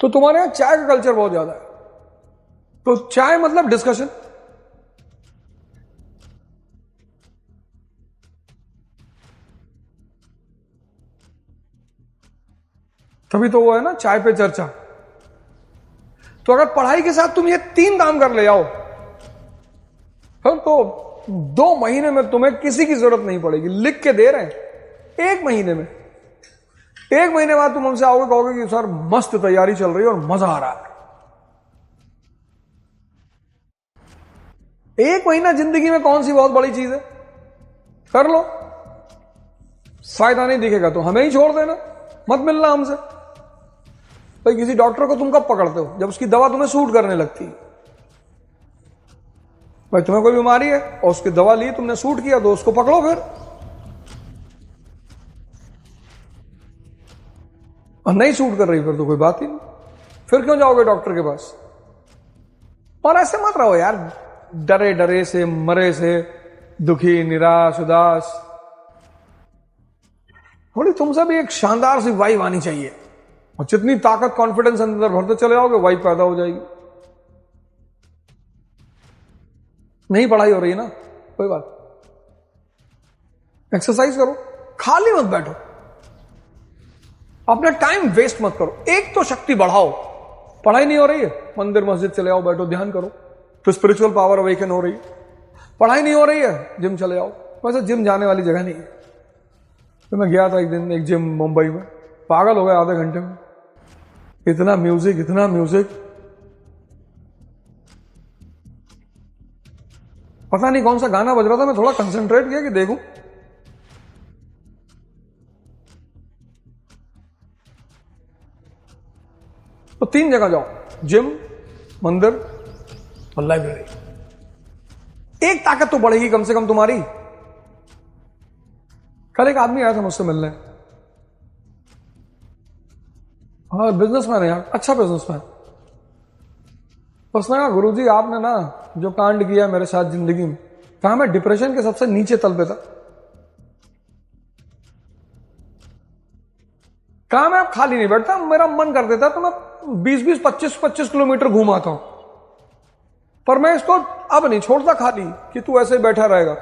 तो तुम्हारे यहां चाय का कल्चर बहुत ज्यादा है। तो चाय मतलब डिस्कशन। तभी तो वो है ना, चाय पे चर्चा। तो अगर पढ़ाई के साथ तुम ये 3 काम कर ले आओ, तो 2 महीने में तुम्हें किसी की जरूरत नहीं पड़ेगी। लिख के दे रहे हैं 1 महीने में। 1 महीने बाद तुम हमसे आओगे, कहोगे कि सर मस्त तैयारी चल रही है और मजा आ रहा है। 1 महीना जिंदगी में कौन सी बहुत बड़ी चीज है, कर लो। फायदा नहीं दिखेगा तो हमें ही छोड़ देना, मत मिलना हमसे। भाई किसी डॉक्टर को तुम कब पकड़ते हो, जब उसकी दवा तुम्हें सूट करने लगती है। भाई तुम्हें कोई बीमारी है और उसकी दवा ली, तुमने सूट किया, तो उसको पकड़ो फिर। और नहीं सूट कर रही फिर तो कोई बात ही नहीं, फिर क्यों जाओगे डॉक्टर के पास। और ऐसे मत रहो यार, डरे डरे से, मरे से, दुखी, निराश, उदास। थोड़ी तुमसे भी एक शानदार सी वाइब आनी चाहिए। और जितनी ताकत, कॉन्फिडेंस अंदर भरते चले जाओगे, वाइब पैदा हो जाएगी। नहीं पढ़ाई हो रही है ना, कोई बात, एक्सरसाइज करो, खाली मत बैठो, अपना टाइम वेस्ट मत करो। एक तो शक्ति बढ़ाओ। पढ़ाई नहीं हो रही है, मंदिर मस्जिद चले आओ, बैठो, ध्यान करो, तो स्पिरिचुअल पावर अवेकन हो रही है। पढ़ाई नहीं हो रही है, जिम चले आओ। वैसे जिम जाने वाली जगह नहीं है। तो मैं गया था एक दिन एक जिम मुंबई में, पागल हो गया आधे घंटे में। इतना म्यूजिक, इतना म्यूजिक, पता नहीं कौन सा गाना बज रहा था। मैं थोड़ा कंसंट्रेट किया कि देखूं, तो 3 जगह जाओ, जिम, मंदिर और लाइब्रेरी। एक ताकत तो बढ़ेगी कम से कम तुम्हारी। कल एक आदमी आया था मुझसे मिलने, हाँ बिजनेसमैन है यार, अच्छा बिजनेसमैन। उसने कहा गुरुजी आपने ना जो कांड किया मेरे साथ जिंदगी में, कहा मैं डिप्रेशन के सबसे नीचे तल पे था। कहा मैं अब खाली नहीं बैठता, मेरा मन कर देता तो मैं 20-20, 25-25 किलोमीटर घूम आता हूं, पर मैं इसको अब नहीं छोड़ता खाली कि तू ऐसे ही बैठा रहेगा।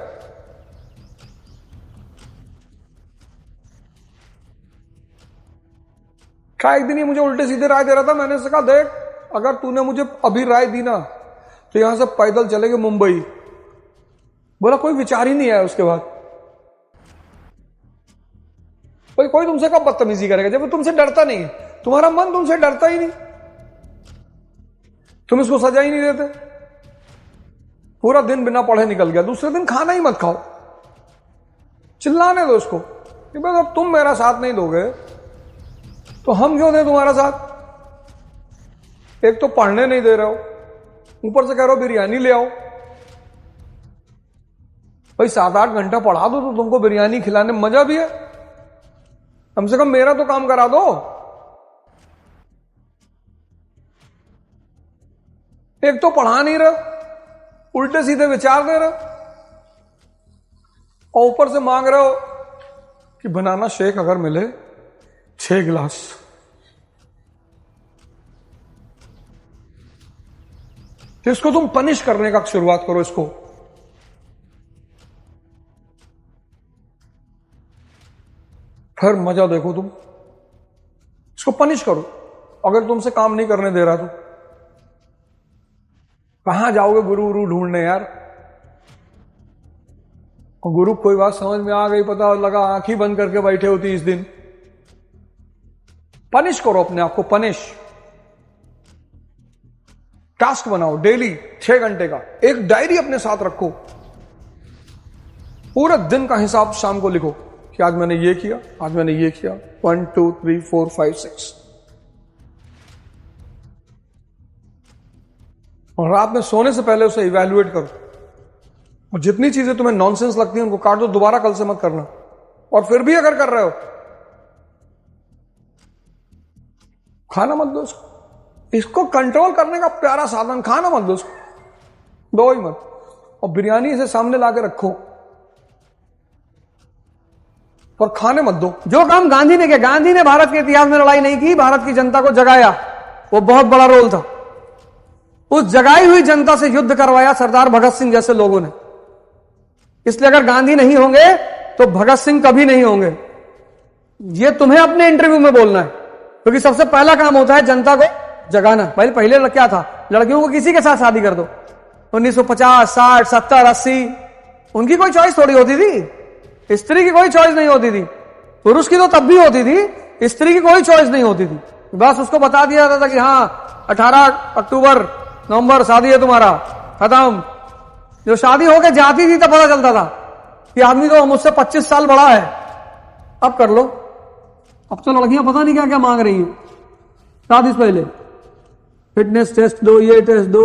क्या एक दिन ये मुझे उल्टे सीधे राय दे रहा था। मैंने उससे कहा देख, अगर तूने मुझे अभी राय दी ना तो यहां से पैदल चलेंगे मुंबई। बोला कोई विचार ही नहीं आया उसके बाद। कोई तुमसे कब बदतमीजी करेगा जब तुमसे डरता नहीं है। तुम्हारा मन तुमसे डरता ही नहीं, तुम इसको सजा ही नहीं देते। पूरा दिन बिना पढ़े निकल गया, दूसरे दिन खाना ही मत खाओ, चिल्लाने दो उसको कि बस अब तुम मेरा साथ नहीं दोगे तो हम क्यों दें तुम्हारा साथ। एक तो पढ़ने नहीं दे रहे हो, ऊपर से कह रहे हो बिरयानी ले आओ। भाई 7-8 घंटा पढ़ा दो तो तुमको बिरयानी खिलाने में मजा भी है, कम से कम मेरा तो काम करा दो। एक तो पढ़ा नहीं रहे, उल्टे सीधे विचार दे रहे, और ऊपर से मांग रहे हो कि बनाना शेक अगर मिले 6 गिलास। तो इसको तुम पनिश करने का शुरुआत करो। इसको फिर मजा देखो तुम, इसको पनिश करो। अगर तुमसे काम नहीं करने दे रहा तो कहां जाओगे गुरु ढूंढने यार। और गुरु कोई बात समझ में आ गई, पता लगा आंख ही बंद करके बैठे होती इस दिन। पनिश करो अपने आप को, पनिश। टास्क बनाओ डेली 6 घंटे का, एक डायरी अपने साथ रखो, पूरे दिन का हिसाब शाम को लिखो कि आज मैंने ये किया, आज मैंने ये किया, 1 2 3 4 5 6। और रात में सोने से पहले उसे इवैल्यूएट करो। और जितनी चीजें तुम्हें नॉनसेंस लगती हैं उनको काट दो, दोबारा कल से मत करना। और फिर भी अगर कर रहे हो, खाना मत दो उसको। इसको कंट्रोल करने का प्यारा साधन, खाना मत दो उसको, दो ही मत। और बिरयानी इसे सामने लाके रखो और खाने मत दो। जो काम गांधी ने किया, गांधी ने भारत के इतिहास में लड़ाई नहीं की, भारत की जनता को जगाया। वो बहुत बड़ा रोल था। उस जगाई हुई जनता से युद्ध करवाया सरदार भगत सिंह जैसे लोगों ने। इसलिए अगर गांधी नहीं होंगे तो भगत सिंह कभी नहीं होंगे। ये तुम्हें अपने इंटरव्यू में बोलना है, क्योंकि सबसे पहला काम होता है जनता को जगाना। पहले क्या था, लड़कियों को किसी के साथ शादी कर दो। 1950, 60, 70, 80 उनकी कोई चॉइस थोड़ी होती थी। स्त्री की कोई चॉइस नहीं होती थी। पुरुष की तो तब भी होती थी, स्त्री की कोई चॉइस नहीं होती थी। बस उसको बता दिया जाता था कि हाँ 18 अक्टूबर नवंबर शादी है तुम्हारा, खत्म। जो शादी होके जाती थी तब पता चलता था कि आदमी तो मुझसे 25 साल बड़ा है, अब कर लो। अब तो लड़कियां पता नहीं क्या क्या मांग रही हैं शादी से पहले। फिटनेस टेस्ट दो, ये टेस्ट दो,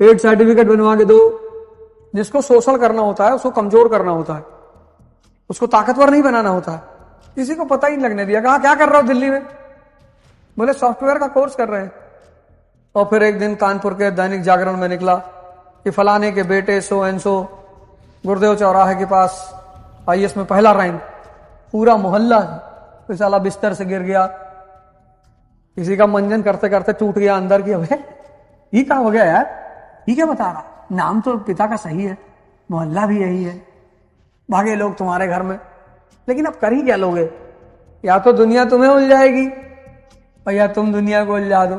एड सर्टिफिकेट बनवा के दो। जिसको शोषण करना होता है उसको कमजोर करना होता है, उसको ताकतवर नहीं बनाना होता है। किसी को पता ही नहीं लगने दिया। कहा क्या कर रहे हो दिल्ली में? बोले सॉफ्टवेयर का कोर्स कर रहे हैं। और फिर एक दिन कानपुर के दैनिक जागरण में निकला कि फलाने के बेटे सो एंड सो गुरुदेव चौराहे के पास आईएएस में पहला रैंक। पूरा मोहल्ला कोई साला बिस्तर से गिर गया, किसी का मंजन करते करते टूट गया अंदर की। अबे ये क्या हो गया यार, ये क्या बता रहा? नाम तो पिता का सही है, मोहल्ला भी यही है, भागे लोग तुम्हारे घर में। लेकिन अब कर ही क्या लोगे? या तो दुनिया तुम्हें उलझाएगी और या तुम दुनिया को उलझा दो।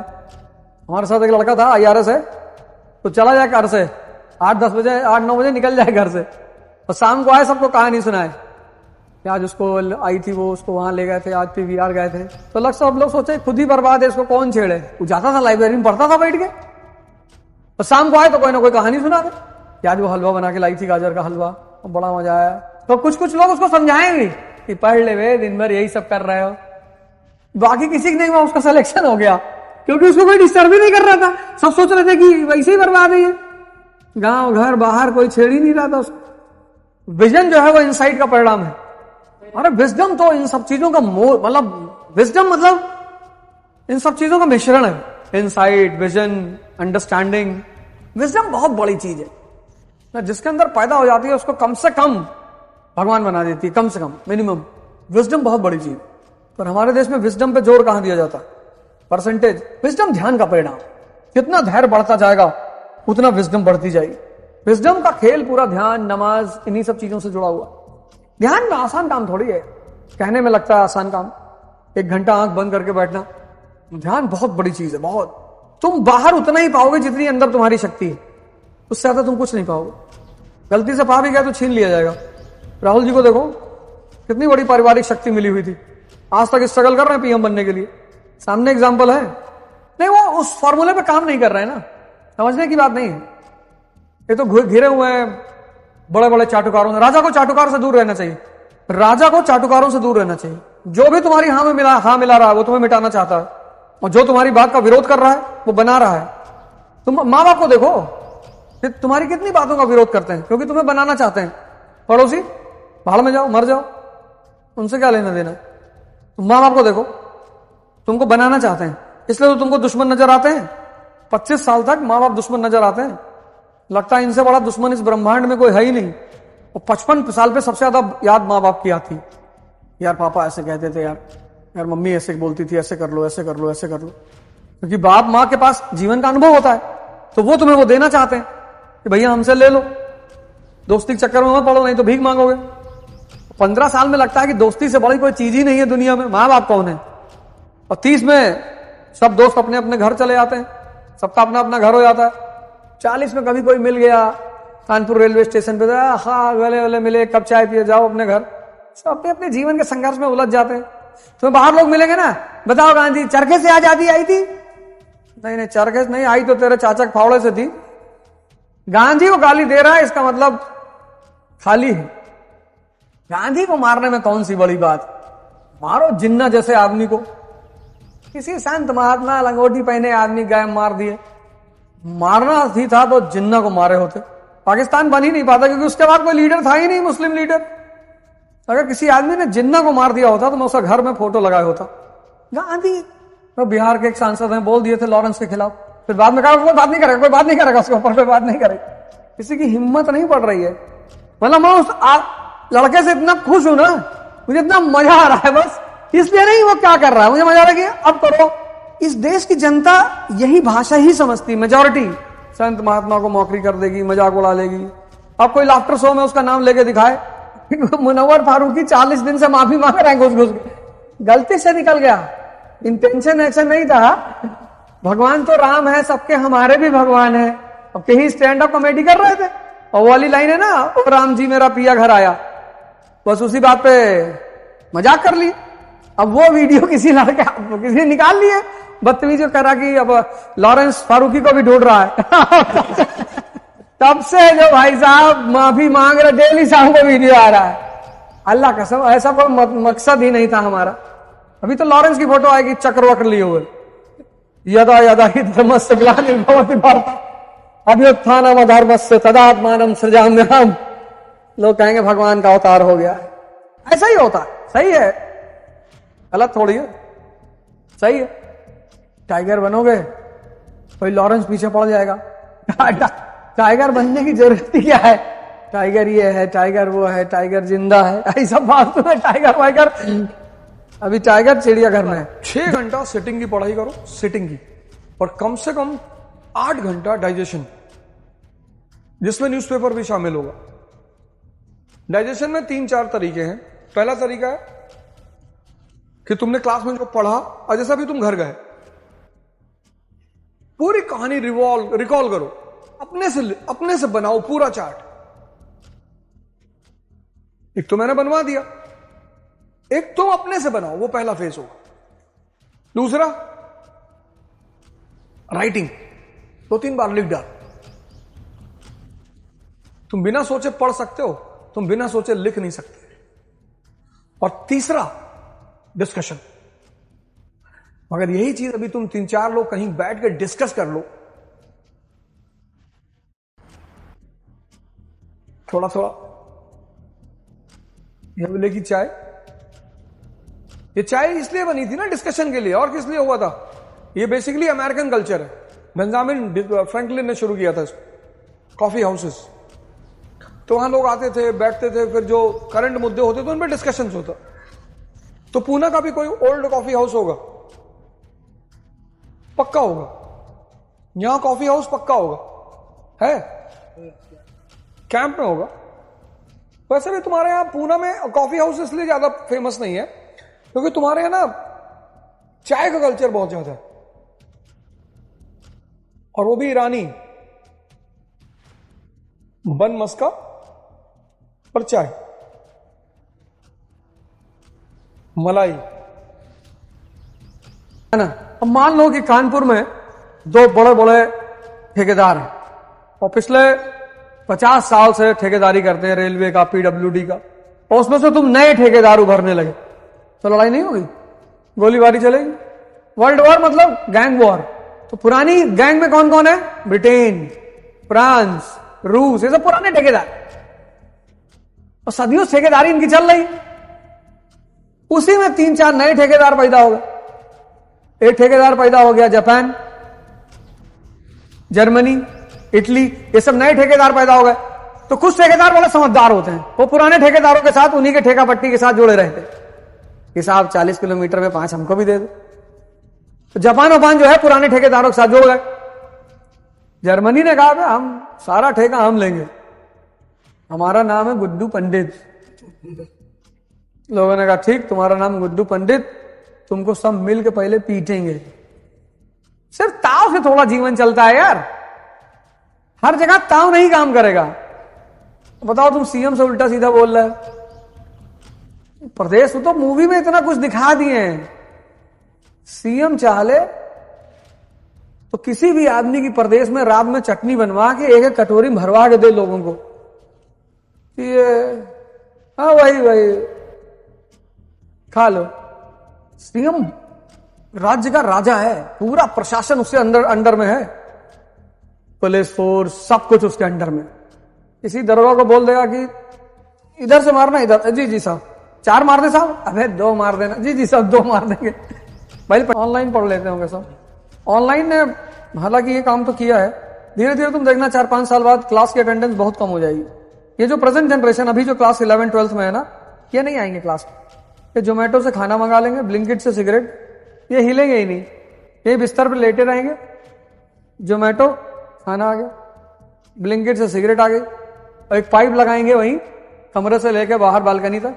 हमारे साथ एक लड़का था IRS है, तो चला जाए घर से 8-10 बजे, 8-9 बजे निकल जाए घर से, और शाम को आए सबको कहानी सुनाए कि आज उसको आई थी वो, उसको वहां ले गए थे, आज PVR गए थे। तो सब लोग सोचे खुद ही बर्बाद है, इसको कौन छेड़े। वो जाता था लाइब्रेरी में, पढ़ता था बैठ के, और शाम को आए तो कोई ना कोई कहानी सुना दे कि आज वो हलवा बना के लाई थी, गाजर का हलवा, और बड़ा मजा आया। तो कुछ लोग उसको समझाएंगे कि पढ़ ले वे, दिन भर यही सब कर रहे हो। बाकी किसी की नहीं हुआ, उसका सिलेक्शन हो गया, क्योंकि उसको कोई डिस्टर्ब ही नहीं कर रहा था। सब सोच रहे थे कि वैसे ही बर्बाद है, गांव घर बाहर कोई छेड़ ही नहीं रहा था उसको। विजन जो है वो इनसाइट का परिणाम है। अरे विजडम तो इन सब चीजों का मतलब विजडम मतलब इन सब चीजों का मिश्रण है। Insight, vision, understanding. विजडम बहुत बड़ी चीज है, जिसके अंदर पैदा हो जाती है उसको कम से कम भगवान बना देती है, कम से कम मिनिमम। विजडम बहुत बड़ी चीज। पर हमारे देश में विजडम पे जोर कहां दिया जाता? परसेंटेज। विजडम ध्यान का परिणाम। जितना धैर्य बढ़ता जाएगा उतना विजडम बढ़ती जाएगी। विजडम का खेल पूरा ध्यान, नमाज, इन्हीं सब चीजों से जुड़ा हुआ। ध्यान में आसान काम थोड़ी है, कहने में लगता है आसान काम, 1 घंटा आंख बंद करके बैठना। ध्यान बहुत बड़ी चीज है, बहुत। तुम बाहर उतना ही पाओगे जितनी अंदर तुम्हारी शक्ति है, उससे ज्यादा तुम कुछ नहीं पाओगे। गलती से पा भी गया तो छीन लिया जाएगा। राहुल जी को देखो, कितनी बड़ी पारिवारिक शक्ति मिली हुई थी, आज तक स्ट्रगल कर रहे हैं PM बनने के लिए। सामने एग्जाम्पल है। नहीं, वो उस फॉर्मूले पे काम नहीं कर रहे हैं ना, समझने की बात नहीं है। ये तो घिरे हुए हैं बड़े बड़े चाटुकारों। राजा को चाटुकार से दूर रहना चाहिए, राजा को चाटुकारों से दूर रहना चाहिए। जो भी तुम्हारी हाँ मिला रहा है वो तुम्हें मिटाना चाहता है, और जो तुम्हारी बात का विरोध कर रहा है वो बना रहा है। तुम माँ बाप को देखो, तुम्हारी कितनी बातों का विरोध करते हैं क्योंकि तुम्हें बनाना चाहते हैं। पड़ोसी भाड़ में जाओ, मर जाओ, उनसे क्या लेना देना। तुम माँ बाप को देखो, तुमको बनाना चाहते हैं, इसलिए तो तुमको दुश्मन नजर आते हैं। 25 साल तक माँ बाप दुश्मन नजर आते हैं। लगता है इनसे बड़ा दुश्मन इस ब्रह्मांड में कोई है ही नहीं। और 55 साल पे सबसे ज्यादा याद माँ बाप की आती। यार पापा ऐसे कहते थे, यार मम्मी ऐसे बोलती थी, ऐसे कर लो, ऐसे कर लो, ऐसे कर लो। क्योंकि बाप माँ के पास जीवन का अनुभव होता है, तो वो तुम्हें वो देना चाहते हैं कि भैया हमसे ले लो, दोस्ती के चक्कर में मत पड़ो, नहीं तो भीख मांगोगे। 15 साल में लगता है कि दोस्ती से बड़ी कोई चीज ही नहीं है दुनिया में, माँ बाप कौन है। और 30 में सब दोस्त अपने अपने घर चले जाते हैं, सबका अपना अपना घर हो जाता है। 40 में कभी कोई मिल गया कानपुर रेलवे स्टेशन पे, हाँ गले वले मिले, कब चाय पिए, जाओ अपने घर। सब अपने अपने जीवन के संघर्ष में उलझ जाते हैं। तुम्हें बाहर लोग मिलेंगे ना, बताओ गांधी चरखे से आजादी आई थी? नहीं, चरखे से नहीं आई, तो तेरे चाचा के फावड़े से थी। गांधी को गाली दे रहा है, इसका मतलब खाली है। गांधी को मारने में कौन सी बड़ी बात? मारो जिन्ना जैसे आदमी को। किसी संत महात्मा लंगोटी पहने आदमी गए मार दिए। मारना ही था तो जिन्ना को मारे होते। पाकिस्तान बन ही नहीं पाता क्योंकि उसके बाद कोई लीडर था ही नहीं, मुस्लिम लीडर। अगर किसी आदमी ने जिन्ना को मार दिया होता तो मैं उसका घर में फोटो लगाया होता। गांधी तो बिहार के एक सांसद हैं, बोल दिए थे लॉरेंस के खिलाफ, फिर बाद में कहा कोई बात नहीं करेगा, कोई बात नहीं करेगा, उसके ऊपर कोई बात नहीं करेगा। किसी की हिम्मत नहीं पड़ रही है। मतलब मैं उस लड़के से इतना खुश हूं ना, मुझे इतना मजा आ रहा है, बस इसलिए नहीं वो क्या कर रहा है, मुझे मजा आ रहा है कि अब करो, इस देश की जनता यही भाषा ही समझती, मेजॉरिटी। संत महात्मा को मौकरी कर देगी, मजाक उड़ा लेगी। अब कोई लाफ्टर शो में उसका नाम लेके दिखाए, मुनव्वर फारूकी 40 दिन से माफी मांग रहे हैं घुस घुस के, गलती से निकल गया, इंटेंशन ऐसा नहीं था। भगवान तो राम है, सबके हमारे भी भगवान है। अब कहीं स्टैंड अप कॉमेडी कर रहे थे और वो वाली लाइन है ना, ओ राम जी मेरा पिया घर आया, बस उसी बात पे मजाक कर ली। अब वो वीडियो किसी लड़के किसी ने निकाल लिए, बदतमीजी करा कि अब लॉरेंस फारूकी को भी ढूंढ रहा है। तब से जो भाई साहब माफी मांग रहे, डेली शाम को वीडियो आ रहा है। अल्लाह कसम ऐसा कोई मकसद ही नहीं था हमारा। अभी तो लॉरेंस की फोटो आएगी चक्र वक्र लिए हुए, यदा यदा ही धर्मस्य ग्लानिर्भवति भारत अभ्युत्थानम् अधर्मस्य तदात्मानं सृजाम्यहम्। लोग कहेंगे भगवान का अवतार हो गया। ऐसा ही होता है, सही है, गलत थोड़ी है, सही है। टाइगर बनोगे कोई लॉरेंस पीछे पड़ जाएगा। टाइगर बनने की जरूरत ही क्या है? टाइगर ये है, टाइगर वो है, टाइगर जिंदा है, ऐसा फालतू में टाइगर वाइगर। अभी टाइगर चिड़ियाघर में है। 6 घंटा सिटिंग की पढ़ाई करो, सिटिंग की, और कम से कम 8 घंटा डाइजेशन, जिसमें न्यूज़पेपर भी शामिल होगा। डाइजेशन में 3-4 तरीके हैं। पहला तरीका है कि तुमने क्लास में जो पढ़ा और जैसा भी तुम घर गए, पूरी कहानी रिकॉल करो, अपने से बनाओ पूरा चार्ट। एक तो मैंने बनवा दिया, एक तुम अपने से बनाओ, वो पहला फेज होगा। दूसरा राइटिंग, 2-3 बार लिख डाल। तुम बिना सोचे पढ़ सकते हो, तुम बिना सोचे लिख नहीं सकते। और तीसरा डिस्कशन। मगर यही चीज अभी तुम 3-4 लोग कहीं बैठ के डिस्कस कर लो, थोड़ा थोड़ा। यह बोले कि चाय, ये चाय इसलिए बनी थी ना डिस्कशन के लिए, और किस लिए हुआ था? ये बेसिकली अमेरिकन कल्चर है। बेंजामिन फ्रैंकलिन ने शुरू किया था इसको, कॉफी हाउसेस। तो वहां लोग आते थे, बैठते थे, फिर जो करंट मुद्दे होते थे उन पर डिस्कशन होता। तो पूना का भी कोई ओल्ड कॉफी हाउस होगा, पक्का होगा। यहां कॉफी हाउस पक्का होगा, है कैंप में होगा। वैसे भी तुम्हारे यहां पूना में कॉफी हाउस इसलिए ज्यादा फेमस नहीं है क्योंकि तुम्हारे यहां ना चाय का कल्चर बहुत ज्यादा है, और वो भी ईरानी, बन मस्का और चाय, मलाई, है ना। अब मान लो कि कानपुर में 2 बड़े बड़े ठेकेदार हैं और पिछले 50 साल से ठेकेदारी करते हैं, रेलवे का, पीडब्ल्यूडी का, और उसमें से तुम नए ठेकेदार उभरने लगे, तो लड़ाई नहीं होगी, गोलीबारी चलेगी। वर्ल्ड वॉर मतलब गैंग वॉर। तो पुरानी गैंग में कौन कौन है? ब्रिटेन, फ्रांस, रूस, ये सब पुराने ठेकेदार, और सदियों ठेकेदारी इनकी चल रही। उसी में 3-4 नए ठेकेदार पैदा हो गए। एक ठेकेदार पैदा हो गया जापान, जर्मनी, इटली, ये सब नए ठेकेदार पैदा हो गए। तो कुछ ठेकेदार बड़े समझदार होते हैं, वो पुराने ठेकेदारों के साथ, उन्हीं के ठेका पट्टी के साथ जुड़े रहते, कि साहब 40 किलोमीटर में 5 हमको भी दे दो। तो जापान वपान जो है पुराने ठेकेदारों के साथ जुड़ गए। जर्मनी ने कहा हम सारा ठेका हम लेंगे, हमारा नाम है गुड्डू पंडित। लोगों ने कहा ठीक, तुम्हारा नाम गुड्डू पंडित, तुमको सब मिल के पहले पीटेंगे। सिर्फ ताव से थोड़ा जीवन चलता है यार, हर जगह ताव नहीं काम करेगा। बताओ तुम सीएम से उल्टा सीधा बोल रहे हो। प्रदेश तो मूवी में इतना कुछ दिखा दिए हैं, सीएम चाहे तो किसी भी आदमी की प्रदेश में रात में चटनी बनवा के एक कटोरी भरवा के दे लोगों को, ये हाँ वही खा लो। सीएम राज्य का राजा है, पूरा प्रशासन उसके अंडर में है, पुलिस फोर्स सब कुछ उसके अंडर में। किसी दरोगा को बोल देगा कि इधर से मारना, इधर, जी साहब 4 मार दे साहब, अबे 2 मार देना, जी साहब 2 मार देंगे। भाई ऑनलाइन पढ़ लेते होंगे सब। ऑनलाइन ने हालांकि ये काम तो किया है, धीरे धीरे तुम देखना 4-5 साल बाद क्लास की अटेंडेंस बहुत कम हो जाएगी। ये जो प्रेजेंट जनरेशन अभी जो क्लास 11-12 में है ना, ये नहीं आएंगे क्लास, ये जोमेटो से खाना मंगा लेंगे, ब्लिंकिट से सिगरेट, ये हिलेंगे ही नहीं। ये बिस्तर पे लेटे रहेंगे, जोमेटो खाना आ गया, ब्लिंकिट से सिगरेट आ गई, और एक पाइप लगाएंगे वहीं कमरे से लेके बाहर बालकनी तक,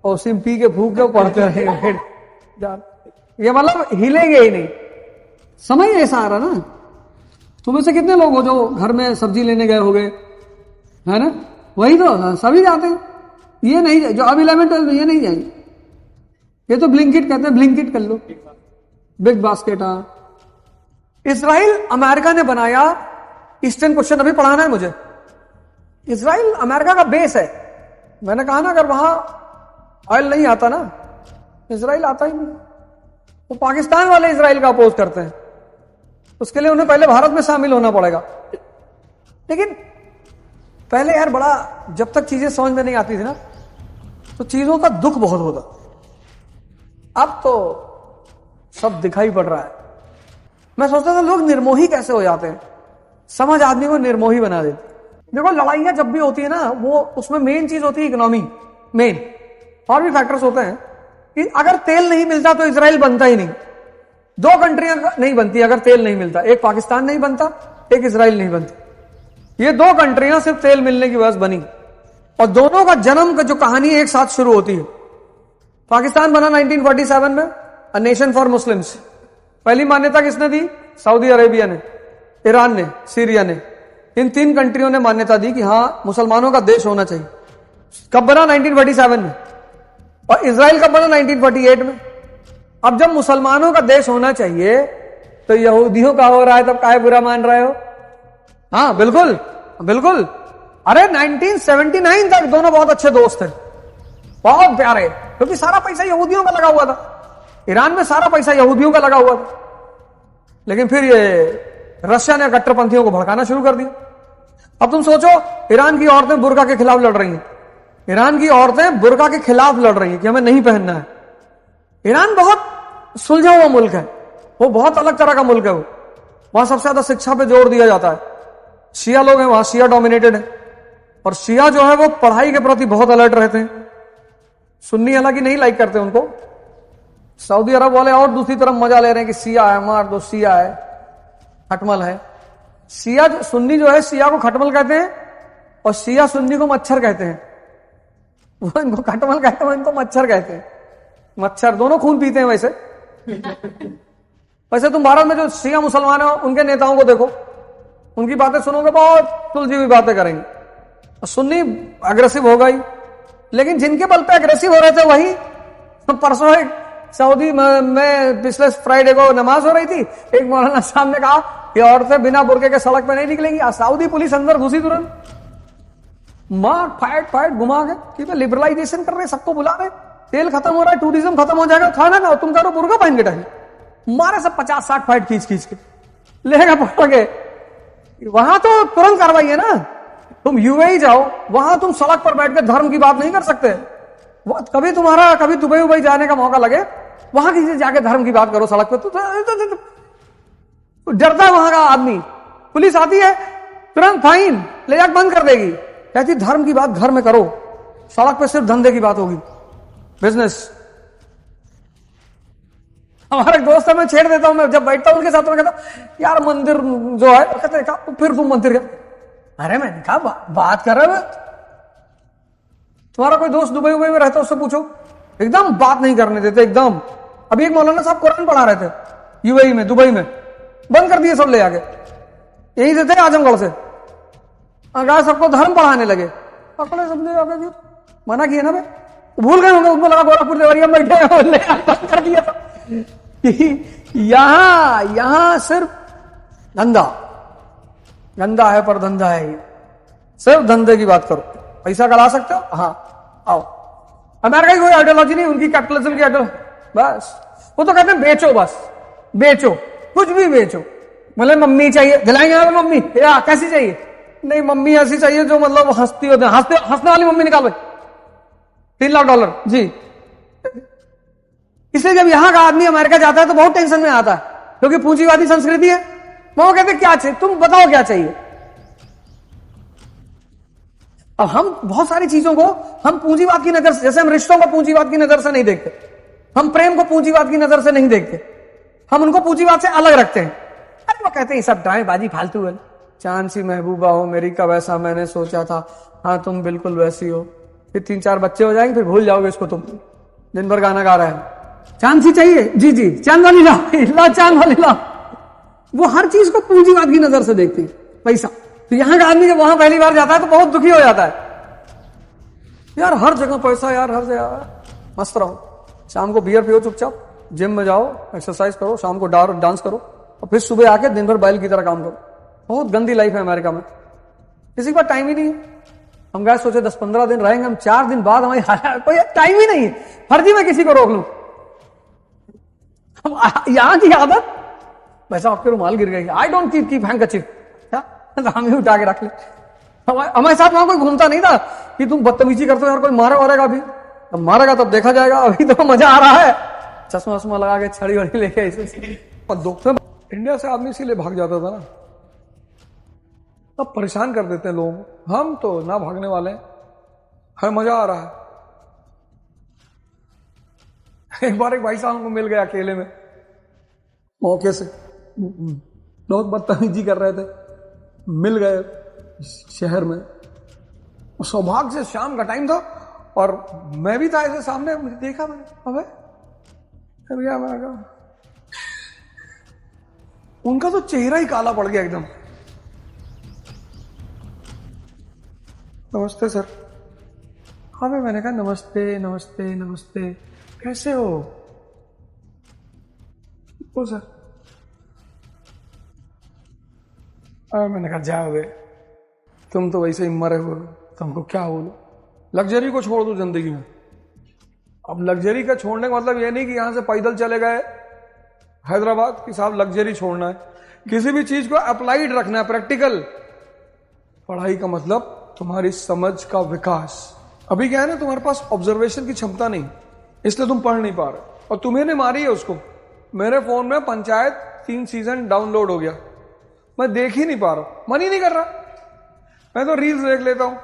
और उसी में पी के फूक के पढ़ते रहेंगे। ये मतलब हिलेंगे ही नहीं। समय ऐसा आ रहा ना। तुम्हें से कितने लोग हो जो घर में सब्जी लेने गए होगे, है ना? वही तो सभी जाते हैं। ये नहीं, जो अब 11-12 में ये नहीं जाएंगे। ये तो ब्लिंकिट कहते हैं, ब्लिंकिट कर लो, बिग बास्केट। इजराइल अमेरिका ने बनाया ईस्टर्न क्वेश्चन, अभी पढ़ाना है मुझे। इजराइल अमेरिका का बेस है। मैंने कहा ना, अगर वहां ऑयल नहीं आता ना, इजराइल आता ही नहीं। तो पाकिस्तान वाले इजराइल का अपोज करते हैं, उसके लिए उन्हें पहले भारत में शामिल होना पड़ेगा। लेकिन पहले यार बड़ा, जब तक चीजें समझ में नहीं आती थी ना, तो चीजों का दुख बहुत होता। अब तो सब दिखाई पड़ रहा है। मैं सोचता था लोग निर्मोही कैसे हो जाते हैं, समझ आदमी को निर्मोही बना देती। देखो, लड़ाइयां जब भी होती है ना, वो उसमें मेन चीज होती है इकोनॉमी, मेन। और भी फैक्टर्स होते हैं कि अगर तेल नहीं मिलता तो इजराइल बनता ही नहीं। दो कंट्रियां नहीं बनती अगर तेल नहीं मिलता, एक पाकिस्तान नहीं बनता, एक इजराइल नहीं बनती। ये दो कंट्रियां सिर्फ तेल मिलने की वजह से बनी, और दोनों का जन्म का जो कहानी एक साथ शुरू होती है। पाकिस्तान बना 1947 में, अ नेशन फॉर मुस्लिम्स। पहली मान्यता किसने दी? सऊदी अरेबिया ने, ईरान ने, सीरिया ने। इन 3 कंट्रियों ने मान्यता दी कि हां, मुसलमानों का देश होना चाहिए। कब बना? 1947 में। और इजराइल कब बना? 1948 में। अब जब मुसलमानों का देश होना चाहिए तो यहूदियों का हो रहा है, तब काहे बुरा मान रहे हो? हाँ, बिल्कुल बिल्कुल। अरे 1979 तक दोनों बहुत अच्छे दोस्त थे, बहुत प्यारे, क्योंकि सारा पैसा यहूदियों का लगा हुआ था। ईरान में सारा पैसा यहूदियों का लगा हुआ था। लेकिन फिर ये रशिया ने कट्टरपंथियों को भड़काना शुरू कर दिया। अब तुम सोचो, ईरान की औरतें बुर्का के खिलाफ लड़ रही हैं। ईरान की औरतें बुर्का के खिलाफ लड़ रही हैं कि हमें नहीं पहनना है। ईरान बहुत सुलझा हुआ मुल्क है, वो बहुत अलग तरह का मुल्क है। वो वहां सबसे ज्यादा शिक्षा पे जोर दिया जाता है। शिया लोग हैं वहां, शिया डोमिनेटेड है, और शिया जो है वो पढ़ाई के प्रति बहुत अलर्ट रहते हैं। सुन्नी हालांकि नहीं लाइक करते उनको। सऊदी अरब वाले और दूसरी तरफ मजा ले रहे हैं कि शिया है, मार दो, शिया है, खटमल है। शिया सुन्नी जो है, शिया को खटमल कहते हैं, और शिया सुन्नी को मच्छर कहते हैं। वो इनको खटमल कहते हैं, इनको मच्छर कहते हैं। मच्छर दोनों खून पीते हैं वैसे। वैसे तुम भारत में जो शिया मुसलमान है, उनके नेताओं को देखो, उनकी बातें सुनोगे, बहुत सुलझी हुई बातें करेंगे। सुन्नी अग्रेसिव होगा ही, लेकिन जिनके बल पे अग्रेसिव हो रहे थे वही परसों एक सऊदी में पिछले फ्राइडे को नमाज हो रही थी, एक मौलाना साहब ने कहा कि औरतें बिना बुर्के के सड़क पे नहीं निकलेंगी। सऊदी पुलिस अंदर घुसी तुरंत, मार फाइट घुमा के कि लिबरलाइजेशन कर रहे, सबको बुला रहे, तेल खत्म हो रहा है, टूरिज्म खत्म हो जाएगा, खाना ना तुम करो बुर्का पहन के टाइम। मारे सब 50-60 फाइट खींच के लेगा पकड़ के। वहां तो तुरंत कार्रवाई है ना। तुम यूएई जाओ, वहां तुम सड़क पर बैठ के धर्म की बात नहीं कर सकते। कभी दुबई उबई जाने का मौका लगे, वहां किसी जाके धर्म की बात करो सड़क पे, तो डरता है वहां का आदमी। पुलिस आती है, तुरंत फाइन ले जाकर बंद कर देगी, कहती धर्म की बात घर में करो, सड़क पे सिर्फ धंधे की बात होगी, बिजनेस। हमारे दोस्त है, मैं छेड़ देता हूं, मैं जब बैठता हूं उनके साथ, मैं कहता यार मंदिर जो है, कहते फिर तुम मंदिर का। अरे मैंने कहा बात कर रहे हो, तुम्हारा कोई दोस्त दुबई में रहता है, उससे पूछो, एकदम बात नहीं करने देते एकदम। अभी एक मौलाना साहब कुरान पढ़ा रहे थे यूएई में, दुबई में, बंद कर दिए सब ले आके। यही से थे आजमगढ़ से, अगर सबको धर्म पढ़ाने लगे, पकड़े सब ले आके, मना किया ना, भूल गए होंगे, उनको लगा गोरखपुर देवरिया में बैठे, बंद कर दिया था। यहां सिर्फ धंधा है, पर धंधा है, सिर्फ धंधे की बात करो। पैसा कला सकते हो, हाँ आओ। अमेरिका की कोई आइडियोलॉजी नहीं, उनकी कैपिटलिज्म की आइडियोलॉजी, बस वो तो कहते हैं बेचो, बस बेचो, कुछ भी बेचो। मतलब मम्मी चाहिए, दिलाएंगे मम्मी, या कैसी चाहिए? नहीं, मम्मी ऐसी चाहिए जो मतलब हंसती होती है, हंसने वाली मम्मी निकालो, $3 लाख जी। इसलिए जब यहां का आदमी अमेरिका जाता है तो बहुत टेंशन में आता है, क्योंकि पूंजीवादी संस्कृति है। वो कहते क्या चाहिए, तुम बताओ क्या चाहिए। अब हम बहुत सारी चीजों को हम पूंजीवाद की नजर से, जैसे हम रिश्तों को पूंजीवाद की नजर से नहीं देखते, हम प्रेम को पूंजीवाद की नजर से नहीं देखते, हम उनको पूंजीवाद से अलग रखते हैं। अरे वो कहते हैं सब ड्रामेबाजी फालतू है। चांद सी महबूबा हो मेरी का वैसा मैंने सोचा था, हाँ तुम बिल्कुल वैसी हो। फिर 3-4 बच्चे हो जाएंगे, फिर भूल जाओगे इसको। तुम दिन भर गाना गा रहा है, चांद सी चाहिए, जी जी चांद वाली ला चांद वाली ला। वो हर चीज को पूंजीवाद की नजर से देखती है, पैसा। तो यहां का आदमी जब वहां पहली बार जाता है तो बहुत दुखी हो जाता है, यार हर जगह पैसा, यार हर जगह। मस्त रहो, शाम को बियर पियो चुपचाप, जिम में जाओ, एक्सरसाइज करो, शाम को डांस करो, और फिर सुबह आके दिन भर बैल की तरह काम करो। बहुत गंदी लाइफ है अमेरिका में, किसी के पास टाइम ही नहीं है। हम गए सोचे 10-15 दिन रहेंगे, हम 4 दिन बाद हमारी कोई टाइम ही नहीं है। फर्जी में किसी को रोक लूं, यहां की आदत, वैसा आपके रुमाल गिर गई, आई डोंट कीप हैंकरचीफ, हम ही उठा के रख ले। हमारे साथ वहां कोई घूमता नहीं था कि तुम बदतमीजी करते हो यार, कोई मारेगा अभी, अब मारेगा तब देखा जाएगा, अभी तो मजा आ रहा है। चश्मा वश्मा लगा के, छड़ी वड़ी लेके ऐसे। इंडिया से आदमी इसीलिए भाग जाता था ना, अब परेशान कर देते हैं लोग। हम तो ना भागने वाले हैं, हमें मजा आ रहा है। एक बार एक भाई साहब हमको मिल गया अकेले में, मौके से बहुत बदतमीजी कर रहे थे, मिल गए शहर में। सौभाग्य से शाम का टाइम था और मैं भी था ऐसे सामने, मुझे देखा, मैंने अबे क्या, मैंने कहा उनका तो चेहरा ही काला पड़ गया एकदम। नमस्ते सर। हाँ भाई, मैंने कहा नमस्ते नमस्ते नमस्ते, कैसे हो? ओ सर। मैंने कहा जाओ बे, तुम तो वैसे ही मरे हो, तुमको क्या बोलो। लग्जरी को छोड़ दो जिंदगी में। अब लग्जरी का छोड़ने का मतलब ये नहीं कि यहां से पैदल चले गए हैदराबाद कि साहब लग्जरी छोड़ना है। किसी भी चीज को अप्लाइड रखना है, प्रैक्टिकल। पढ़ाई का मतलब तुम्हारी समझ का विकास। अभी क्या है ना, तुम्हारे पास ऑब्जर्वेशन की क्षमता नहीं, इसलिए तुम पढ़ नहीं पा रहे, और तुम्हें ने मारी है उसको। मेरे फोन में पंचायत 3 सीजन डाउनलोड हो गया, मैं देख ही नहीं पा रहा, मन ही नहीं कर रहा। मैं तो रील्स देख लेता हूं,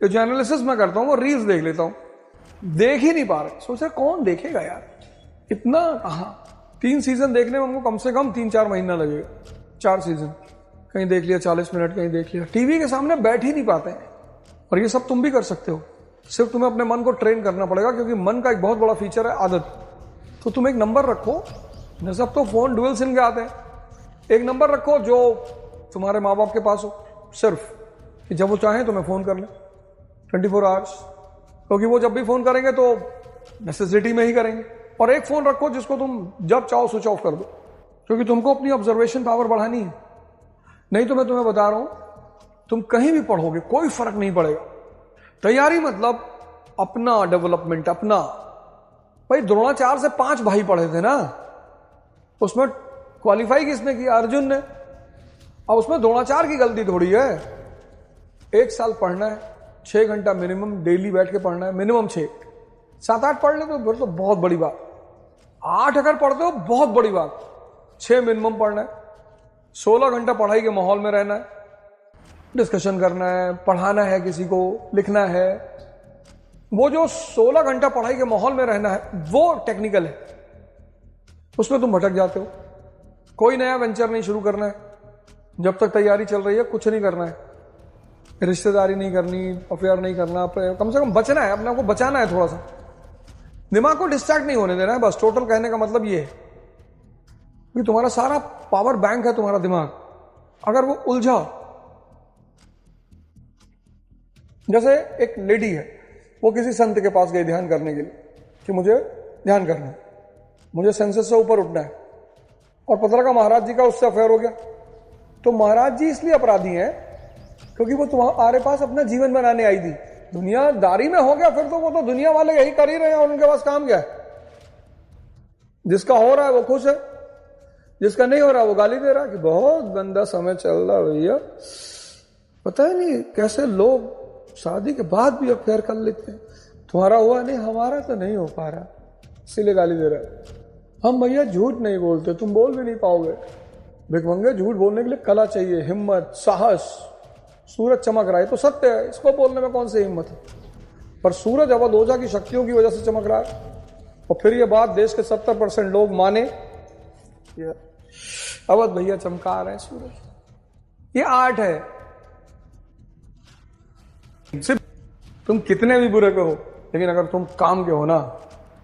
जो एनालिसिस मैं करता हूं वो रील्स देख लेता हूं, देख ही नहीं पा रहे। सोच रहे कौन देखेगा यार इतना, कहां 3 सीजन देखने में हमको कम से कम 3-4 महीना लगेगा। 4 सीजन कहीं देख लिया 40 मिनट, कहीं देख लिया। टीवी के सामने बैठ ही नहीं पाते हैं। और ये सब तुम भी कर सकते हो, सिर्फ तुम्हें अपने मन को ट्रेन करना पड़ेगा, क्योंकि मन का एक बहुत बड़ा फीचर है आदत। तो तुम एक नंबर रखो, न सब तो फोन डुअल सिम के आते हैं, एक नंबर रखो जो तुम्हारे माँ बाप के पास हो, सिर्फ कि जब वो चाहें तुम्हें फोन कर ले 24 आवर्स, क्योंकि वो जब भी फोन करेंगे तो नेसेसिटी में ही करेंगे। और एक फोन रखो जिसको तुम जब चाहो स्विच ऑफ कर दो, क्योंकि तुमको अपनी ऑब्जर्वेशन पावर बढ़ानी है। नहीं तो मैं तुम्हें बता रहा हूं, तुम कहीं भी पढ़ोगे कोई फर्क नहीं पड़ेगा। तैयारी मतलब अपना डेवलपमेंट, अपना। भाई द्रोणाचार्य से 5 भाई पढ़े थे ना, उसमें क्वालिफाई किसने किया? अर्जुन ने। अब उसमें द्रोणाचार्य की गलती थोड़ी है। 1 साल पढ़ना है, 6 घंटा मिनिमम डेली बैठ के पढ़ना है, मिनिमम 6। 7-8 पढ़ ले तो फिर तो बहुत बड़ी बात। 8 अगर पढ़ते हो बहुत बड़ी बात। 6 मिनिमम पढ़ना है, 16 घंटा पढ़ाई के माहौल में रहना है, डिस्कशन करना है, पढ़ाना है किसी को, लिखना है। वो जो 16 घंटा पढ़ाई के माहौल में रहना है वो टेक्निकल है, उसमें तुम भटक जाते हो। कोई नया वेंचर नहीं शुरू करना है जब तक तैयारी चल रही है, कुछ नहीं करना है, रिश्तेदारी नहीं करनी, अफेयर नहीं करना, कम से कम बचना है, अपने आप को बचाना है, थोड़ा सा दिमाग को डिस्ट्रैक्ट नहीं होने देना है, बस। टोटल कहने का मतलब ये है कि तुम्हारा सारा पावर बैंक है तुम्हारा दिमाग, अगर वो उलझा। जैसे एक लेडी है, वो किसी संत के पास गई ध्यान करने के लिए कि मुझे ध्यान करना है, मुझे सेंसेस से ऊपर उठना है, और पता लगा महाराज जी का उससे अफेयर हो गया। तो महाराज जी इसलिए अपराधी हैं क्योंकि वो तुम्हारे पास अपना जीवन बनाने आई थी। दुनियादारी में हो गया फिर तो वो तो दुनिया वाले यही कर ही रहे हैं, और उनके पास काम क्या है? जिसका हो रहा है वो खुश है, जिसका नहीं हो रहा वो गाली दे रहा है कि बहुत गंदा समय चल रहा भैया। पता ही नहीं कैसे लोग शादी के बाद भी अफेयर कर लेते हैं। तुम्हारा हुआ नहीं, हमारा तो नहीं हो पा रहा, इसीलिए गाली दे रहा है। हम भैया झूठ नहीं बोलते, तुम बोल भी नहीं पाओगे। भिखमंगे, झूठ बोलने के लिए कला चाहिए, हिम्मत, साहस। सूरज चमक रहा है तो सत्य है, इसको बोलने में कौन सी हिम्मत है? पर सूरज अवधोजा की शक्तियों की वजह से चमक रहा है। और फिर ये बात देश के 70% लोग माने ये अवध भैया चमका रहे हैं सूरज, ये आर्ट है। सिर्फ तुम कितने भी बुरे के हो, लेकिन अगर तुम काम के हो ना,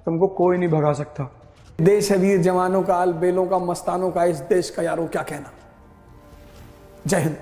तुमको कोई नहीं भगा सकता। देश है वीर जवानों का, अलबेलों का, मस्तानों का, इस देश का यारों क्या कहना। जय हिंद।